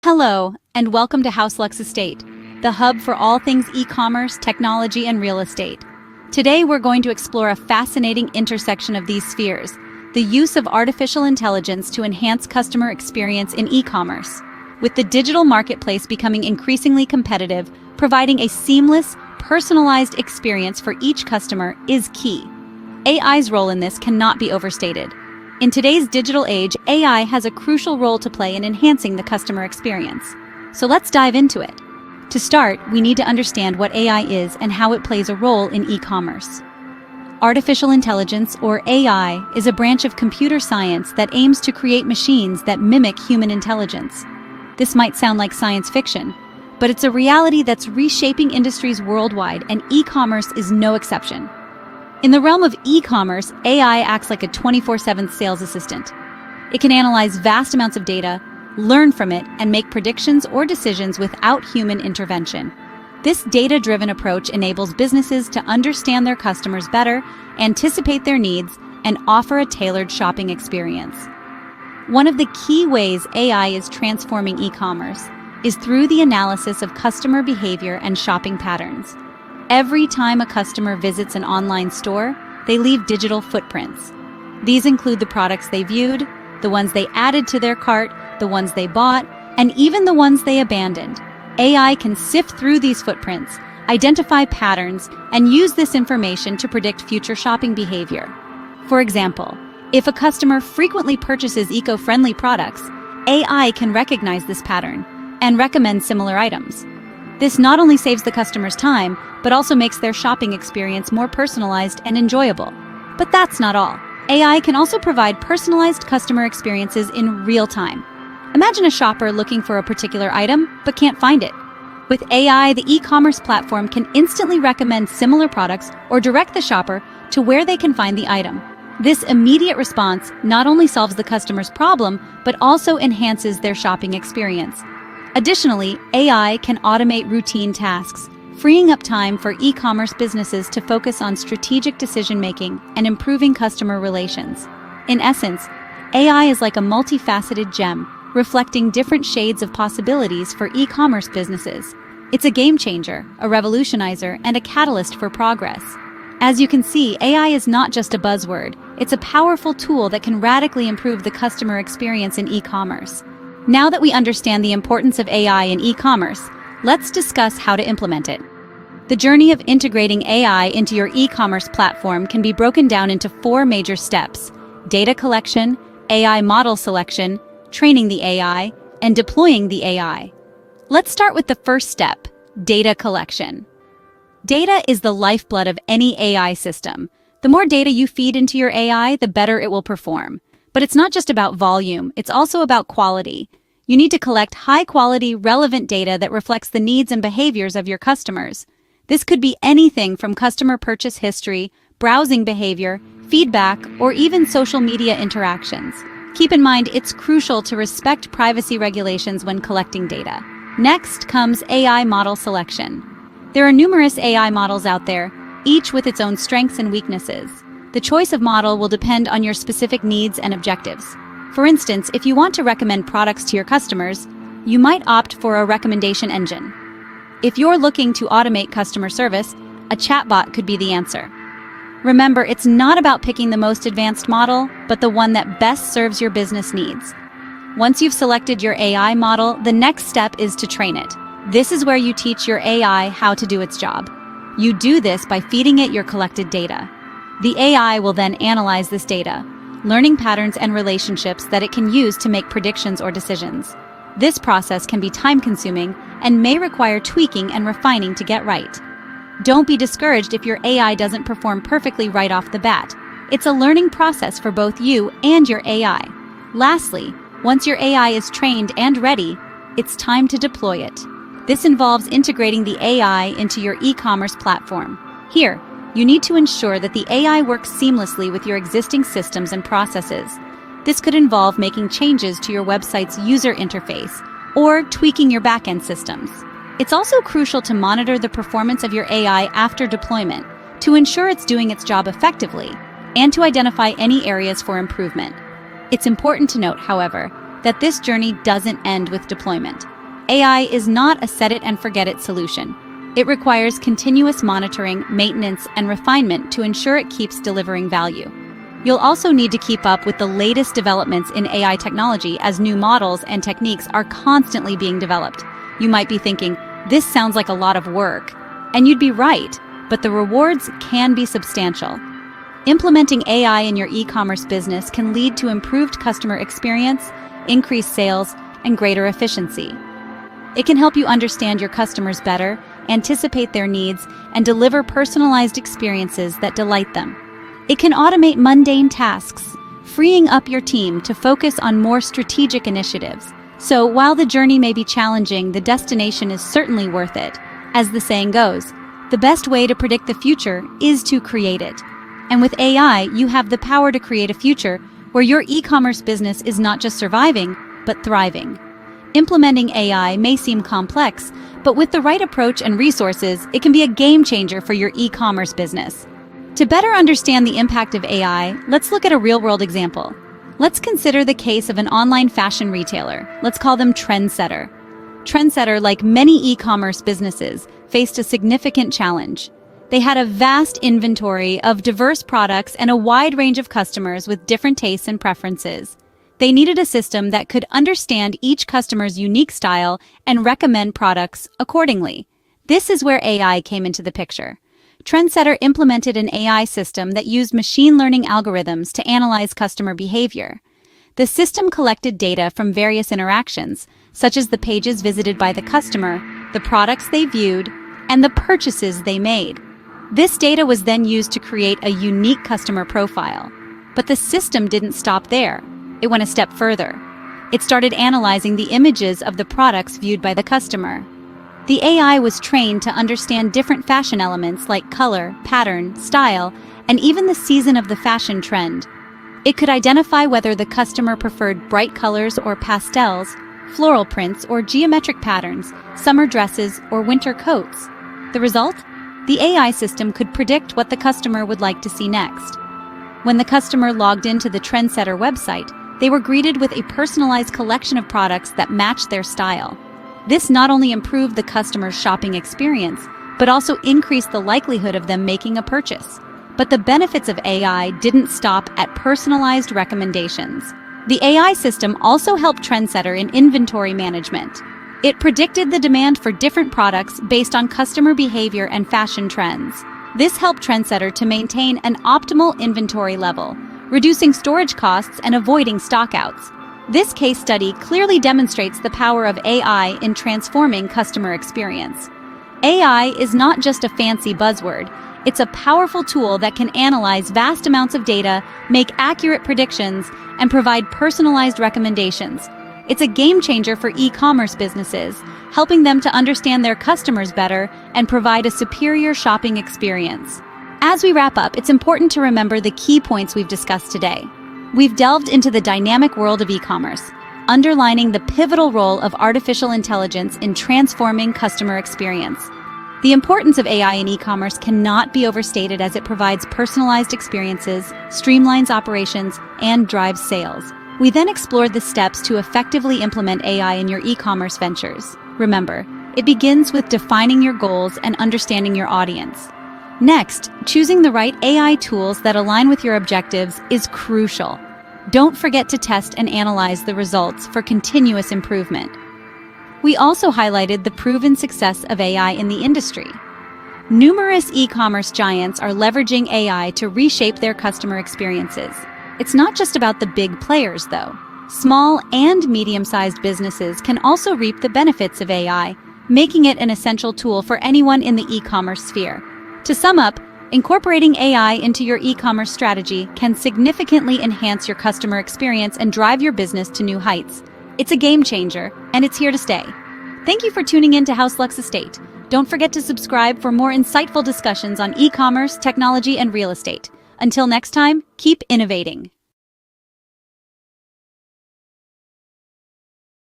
Hello, and welcome to HouseLux Estate, the hub for all things e-commerce, technology, and real estate. Today, we're going to explore a fascinating intersection of these spheres, the use of artificial intelligence to enhance customer experience in e-commerce. With the digital marketplace becoming increasingly competitive, providing a seamless, personalized experience for each customer is key. AI's role in this cannot be overstated. In today's digital age, AI has a crucial role to play in enhancing the customer experience. So let's dive into it. To start, we need to understand what AI is and how it plays a role in e-commerce. Artificial intelligence, or AI, is a branch of computer science that aims to create machines that mimic human intelligence. This might sound like science fiction, but it's a reality that's reshaping industries worldwide, and e-commerce is no exception. In the realm of e-commerce, AI acts like a 24/7 sales assistant. It can analyze vast amounts of data, learn from it, and make predictions or decisions without human intervention. This data-driven approach enables businesses to understand their customers better, anticipate their needs, and offer a tailored shopping experience. One of the key ways AI is transforming e-commerce is through the analysis of customer behavior and shopping patterns. Every time a customer visits an online store, they leave digital footprints. These include the products they viewed, the ones they added to their cart, the ones they bought, and even the ones they abandoned. AI can sift through these footprints, identify patterns, and use this information to predict future shopping behavior. For example, if a customer frequently purchases eco-friendly products, AI can recognize this pattern and recommend similar items. This not only saves the customer's time, but also makes their shopping experience more personalized and enjoyable. But that's not all. AI can also provide personalized customer experiences in real time. Imagine a shopper looking for a particular item, but can't find it. With AI, the e-commerce platform can instantly recommend similar products or direct the shopper to where they can find the item. This immediate response not only solves the customer's problem, but also enhances their shopping experience. Additionally, AI can automate routine tasks, freeing up time for e-commerce businesses to focus on strategic decision-making and improving customer relations. In essence, AI is like a multifaceted gem, reflecting different shades of possibilities for e-commerce businesses. It's a game changer, a revolutionizer, and a catalyst for progress. As you can see, AI is not just a buzzword. It's a powerful tool that can radically improve the customer experience in e-commerce. Now that we understand the importance of AI in e-commerce, let's discuss how to implement it. The journey of integrating AI into your e-commerce platform can be broken down into 4 major steps: data collection, AI model selection, training the AI, and deploying the AI. Let's start with the first step, data collection. Data is the lifeblood of any AI system. The more data you feed into your AI, the better it will perform. But it's not just about volume, it's also about quality. You need to collect high-quality, relevant data that reflects the needs and behaviors of your customers. This could be anything from customer purchase history, browsing behavior, feedback, or even social media interactions. Keep in mind, it's crucial to respect privacy regulations when collecting data. Next comes AI model selection. There are numerous AI models out there, each with its own strengths and weaknesses. The choice of model will depend on your specific needs and objectives. For instance, if you want to recommend products to your customers, you might opt for a recommendation engine. If you're looking to automate customer service, a chatbot could be the answer. Remember, it's not about picking the most advanced model, but the one that best serves your business needs. Once you've selected your AI model, the next step is to train it. This is where you teach your AI how to do its job. You do this by feeding it your collected data. The AI will then analyze this data, learning patterns and relationships that it can use to make predictions or decisions. This process can be time-consuming and may require tweaking and refining to get right. Don't be discouraged if your AI doesn't perform perfectly right off the bat. It's a learning process for both you and your AI. Lastly, once your AI is trained and ready, it's time to deploy it. This involves integrating the AI into your e-commerce platform. Here, you need to ensure that the AI works seamlessly with your existing systems and processes. This could involve making changes to your website's user interface or tweaking your backend systems. It's also crucial to monitor the performance of your AI after deployment to ensure it's doing its job effectively and to identify any areas for improvement. It's important to note, however, that this journey doesn't end with deployment. AI is not a set-it-and-forget-it solution. It requires continuous monitoring, maintenance, and refinement to ensure it keeps delivering value. You'll also need to keep up with the latest developments in AI technology as new models and techniques are constantly being developed. You might be thinking, this sounds like a lot of work. And you'd be right, but the rewards can be substantial. Implementing AI in your e-commerce business can lead to improved customer experience, increased sales, and greater efficiency. It can help you understand your customers better, anticipate their needs, and deliver personalized experiences that delight them. It can automate mundane tasks, freeing up your team to focus on more strategic initiatives. So while the journey may be challenging, the destination is certainly worth it. As the saying goes, the best way to predict the future is to create it. And with AI, you have the power to create a future where your e-commerce business is not just surviving, but thriving. Implementing AI may seem complex, but with the right approach and resources, it can be a game changer for your e-commerce business. To better understand the impact of AI, let's look at a real-world example. Let's consider the case of an online fashion retailer. Let's call them Trendsetter. Trendsetter, like many e-commerce businesses, faced a significant challenge. They had a vast inventory of diverse products and a wide range of customers with different tastes and preferences. They needed a system that could understand each customer's unique style and recommend products accordingly. This is where AI came into the picture. Trendsetter implemented an AI system that used machine learning algorithms to analyze customer behavior. The system collected data from various interactions, such as the pages visited by the customer, the products they viewed, and the purchases they made. This data was then used to create a unique customer profile. But the system didn't stop there. It went a step further. It started analyzing the images of the products viewed by the customer. The AI was trained to understand different fashion elements like color, pattern, style, and even the season of the fashion trend. It could identify whether the customer preferred bright colors or pastels, floral prints or geometric patterns, summer dresses or winter coats. The result? The AI system could predict what the customer would like to see next. When the customer logged into the Trendsetter website, they were greeted with a personalized collection of products that matched their style. This not only improved the customer's shopping experience, but also increased the likelihood of them making a purchase. But the benefits of AI didn't stop at personalized recommendations. The AI system also helped Trendsetter in inventory management. It predicted the demand for different products based on customer behavior and fashion trends. This helped Trendsetter to maintain an optimal inventory level, reducing storage costs and avoiding stockouts. This case study clearly demonstrates the power of AI in transforming customer experience. AI is not just a fancy buzzword. It's a powerful tool that can analyze vast amounts of data, make accurate predictions, and provide personalized recommendations. It's a game changer for e-commerce businesses, helping them to understand their customers better and provide a superior shopping experience. As we wrap up, it's important to remember the key points we've discussed today. We've delved into the dynamic world of e-commerce, underlining the pivotal role of artificial intelligence in transforming customer experience. The importance of AI in e-commerce cannot be overstated as it provides personalized experiences, streamlines operations, and drives sales. We then explored the steps to effectively implement AI in your e-commerce ventures. Remember, it begins with defining your goals and understanding your audience. Next, choosing the right AI tools that align with your objectives is crucial. Don't forget to test and analyze the results for continuous improvement. We also highlighted the proven success of AI in the industry. Numerous e-commerce giants are leveraging AI to reshape their customer experiences. It's not just about the big players, though. Small and medium-sized businesses can also reap the benefits of AI, making it an essential tool for anyone in the e-commerce sphere. To sum up, incorporating AI into your e-commerce strategy can significantly enhance your customer experience and drive your business to new heights. It's a game changer, and it's here to stay. Thank you for tuning in to HouseLux Estate. Don't forget to subscribe for more insightful discussions on e-commerce, technology, and real estate. Until next time, keep innovating.